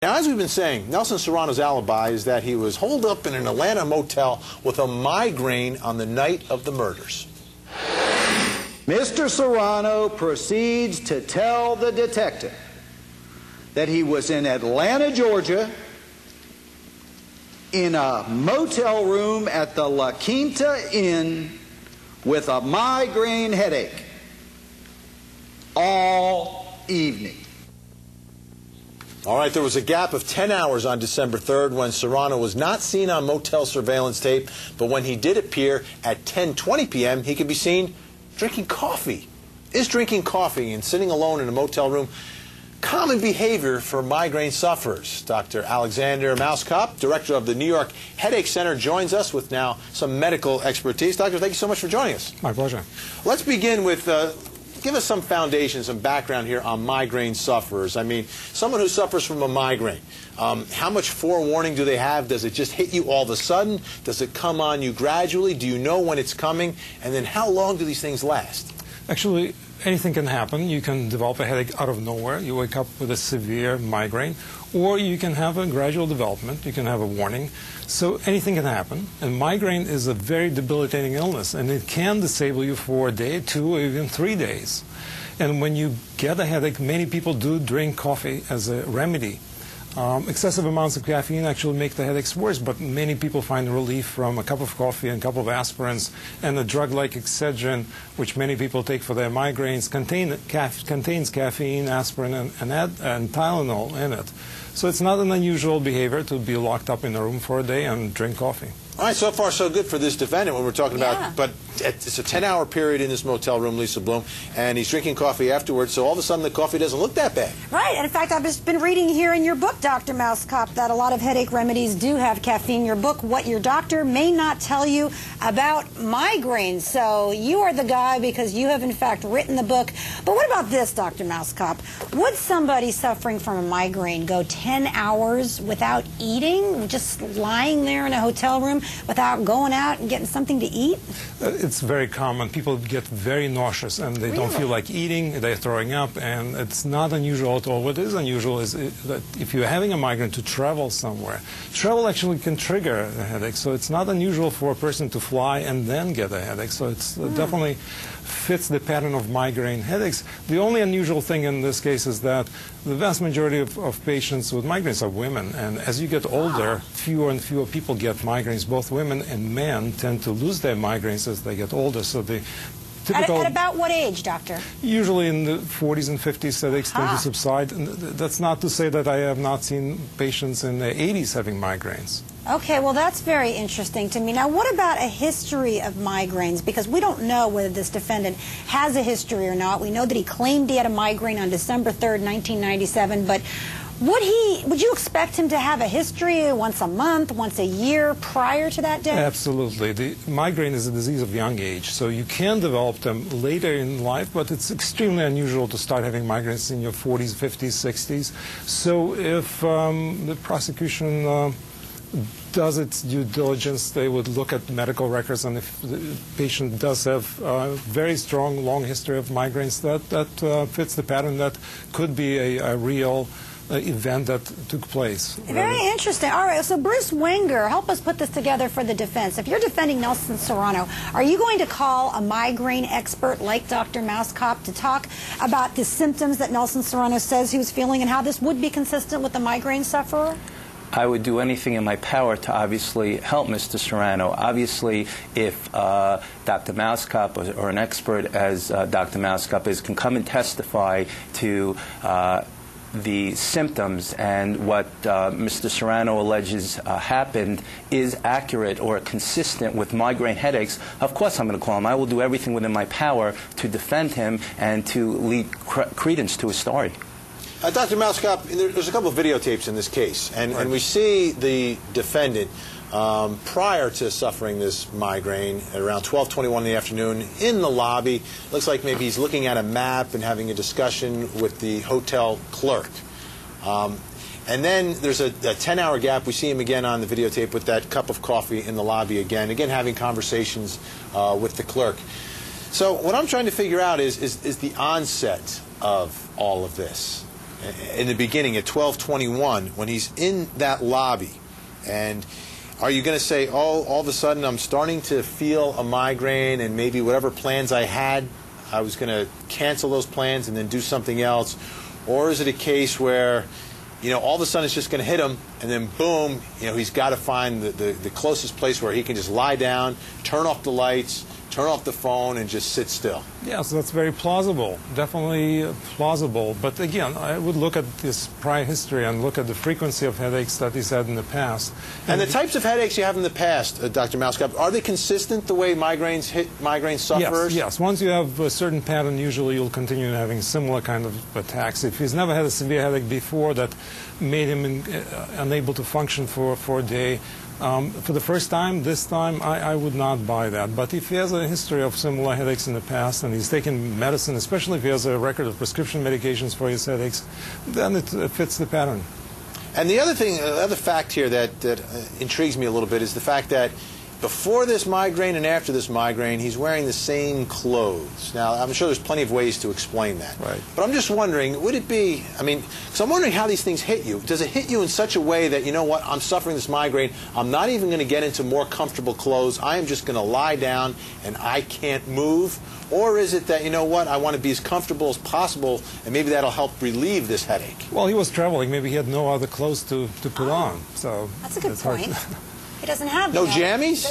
Now, as we've been saying, Nelson Serrano's alibi is that he was holed up in an Atlanta motel with a migraine on the night of the murders. Mr. Serrano proceeds to tell the detective that he was in Atlanta, Georgia, in a motel room at the La Quinta Inn with a migraine headache all evening. All right, there was a gap of 10 hours on December 3rd when Serrano was not seen on motel surveillance tape, but when he did appear at 10:20 p.m., he could be seen drinking coffee. Is drinking coffee and sitting alone in a motel room common behavior for migraine sufferers? Dr. Alexander Mauskop, director of the New York Headache Center, joins us with now some medical expertise. Doctor, thank you so much for joining us. My pleasure. Let's begin with give us some foundation, some background here on migraine sufferers. I mean, someone who suffers from a migraine, how much forewarning do they have? Does it just hit you all of a sudden? Does it come on you gradually? Do you know when it's coming? And then how long do these things last? Actually, anything can happen. You can develop a headache out of nowhere. You wake up with a severe migraine. Or you can have a gradual development. You can have a warning. So anything can happen. And migraine is a very debilitating illness. And it can disable you for a day, 2, or even 3 days. And when you get a headache, many people do drink coffee as a remedy. Excessive amounts of caffeine actually make the headaches worse, but many people find relief from a cup of coffee and a couple of aspirins, and a drug like Excedrin, which many people take for their migraines, contains caffeine, aspirin, and Tylenol in it. So it's not an unusual behavior to be locked up in a room for a day and drink coffee. All right, so far so good for this defendant when we're talking about, but it's a 10-hour period in this motel room, Lisa Bloom, and he's drinking coffee afterwards, so all of a sudden the coffee doesn't look that bad. Right, and in fact, I've just been reading here in your book, Dr. Mauskop, that a lot of headache remedies do have caffeine. Your book, What Your Doctor May Not Tell You About Migraines. So you are the guy because you have, in fact, written the book. But what about this, Dr. Mauskop? Would somebody suffering from a migraine go 10 hours without eating, just lying there in a hotel room, without going out and getting something to eat? It's very common. People get very nauseous and they don't feel like eating, they're throwing up, and it's not unusual at all. What is unusual is that if you're having a migraine, to travel somewhere. Travel actually can trigger a headache, so it's not unusual for a person to fly and then get a headache. So it's definitely fits the pattern of migraine headaches. The only unusual thing in this case is that the vast majority of patients with migraines are women, and as you get older, fewer and fewer people get migraines. Both women and men tend to lose their migraines as they get older. So the typical, at about what age, doctor? Usually in the 40s and 50s, headaches tend to subside. And that's not to say that I have not seen patients in their 80s having migraines. Okay, well, that's very interesting to me. Now, what about a history of migraines? Because we don't know whether this defendant has a history or not. We know that he claimed he had a migraine on December 3rd, 1997, but would you expect him to have a history once a month, once a year prior to that day? Absolutely. The migraine is a disease of young age, so you can develop them later in life, but it's extremely unusual to start having migraines in your 40s, 50s, 60s. So if the prosecution does its due diligence, they would look at medical records, and if the patient does have a very strong, long history of migraines, that fits the pattern, that could be a real event that took place. Very interesting. All right, so Bruce Wenger, help us put this together for the defense. If you're defending Nelson Serrano, are you going to call a migraine expert like Dr. Mauskop to talk about the symptoms that Nelson Serrano says he was feeling and how this would be consistent with a migraine sufferer? I would do anything in my power to obviously help Mr. Serrano. Obviously, if Dr. Mauskop or an expert as Dr. Mauskop is can come and testify to the symptoms and what Mr. Serrano alleges happened is accurate or consistent with migraine headaches, of course I'm going to call him. I will do everything within my power to defend him and to lead credence to his story. Dr. Mauskop, there's a couple of videotapes in this case, and we see the defendant prior to suffering this migraine at around 12:21 in the afternoon in the lobby. Looks like maybe he's looking at a map and having a discussion with the hotel clerk. And then there's a 10-hour gap. We see him again on the videotape with that cup of coffee in the lobby again having conversations with the clerk. So what I'm trying to figure out is the onset of all of this. in the beginning at 12:21 when he's in that lobby, and are you going to say, oh, all of a sudden I'm starting to feel a migraine and maybe whatever plans I had, I was going to cancel those plans and then do something else? Or is it a case where, you know, all of a sudden it's just going to hit him and then boom, you know, he's got to find the closest place where he can just lie down, turn off the lights, turn off the phone, and just sit still? Yes, that's very plausible, definitely plausible. But again, I would look at this prior history and look at the frequency of headaches that he's had in the past. And the types of headaches you have in the past, Dr. Mauskop, are they consistent the way migraines hit migraine sufferers? Yes. Once you have a certain pattern, usually you'll continue having similar kind of attacks. If he's never had a severe headache before that made him unable to function for a day, for the first time, this time, I would not buy that. But if he has a history of similar headaches in the past and he's taken medicine, especially if he has a record of prescription medications for his headaches, then it fits the pattern. And the other thing, the other fact here that intrigues me a little bit is the fact that before this migraine and after this migraine, he's wearing the same clothes. Now, I'm sure there's plenty of ways to explain that. Right. But I'm just wondering, would it be, I mean, so I'm wondering how these things hit you. Does it hit you in such a way that, you know what, I'm suffering this migraine, I'm not even going to get into more comfortable clothes, I am just going to lie down and I can't move? Or is it that, you know what, I want to be as comfortable as possible and maybe that'll help relieve this headache? Well, he was traveling. Maybe he had no other clothes to put on. So that's a good point. Hard. He doesn't have no jammies?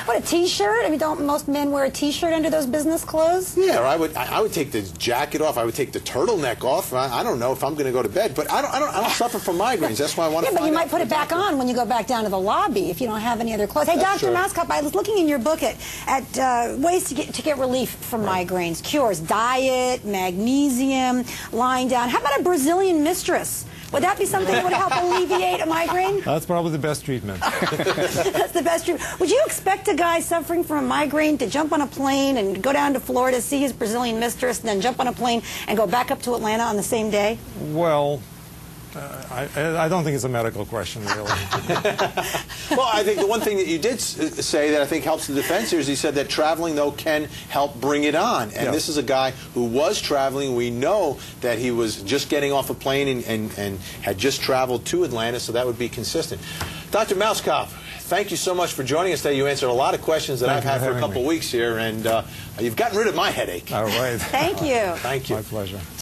What, a T-shirt? I mean, don't most men wear a T-shirt under those business clothes? Yeah, or I would take the jacket off. I would take the turtleneck off. I don't know if I'm going to go to bed, but I don't suffer from migraines. That's why I want to. Yeah, but you might put it back on when you go back down to the lobby if you don't have any other clothes. Hey, Dr. Mauskop, I was looking in your book at ways to get relief from migraines, cures, diet, magnesium, lying down. How about a Brazilian mistress? Would that be something that would help alleviate a migraine? That's probably the best treatment. That's the best treatment. Would you expect a guy suffering from a migraine to jump on a plane and go down to Florida, see his Brazilian mistress, and then jump on a plane and go back up to Atlanta on the same day? Well, I don't think it's a medical question, really. Well, I think the one thing that you did say that I think helps the defense here is he said that traveling, though, can help bring it on. And this is a guy who was traveling. We know that he was just getting off a plane and had just traveled to Atlanta, so that would be consistent. Dr. Mauskop, thank you so much for joining us today. You answered a lot of questions that I've had for a couple weeks here, and you've gotten rid of my headache. All right. Thank you. Thank you. My pleasure.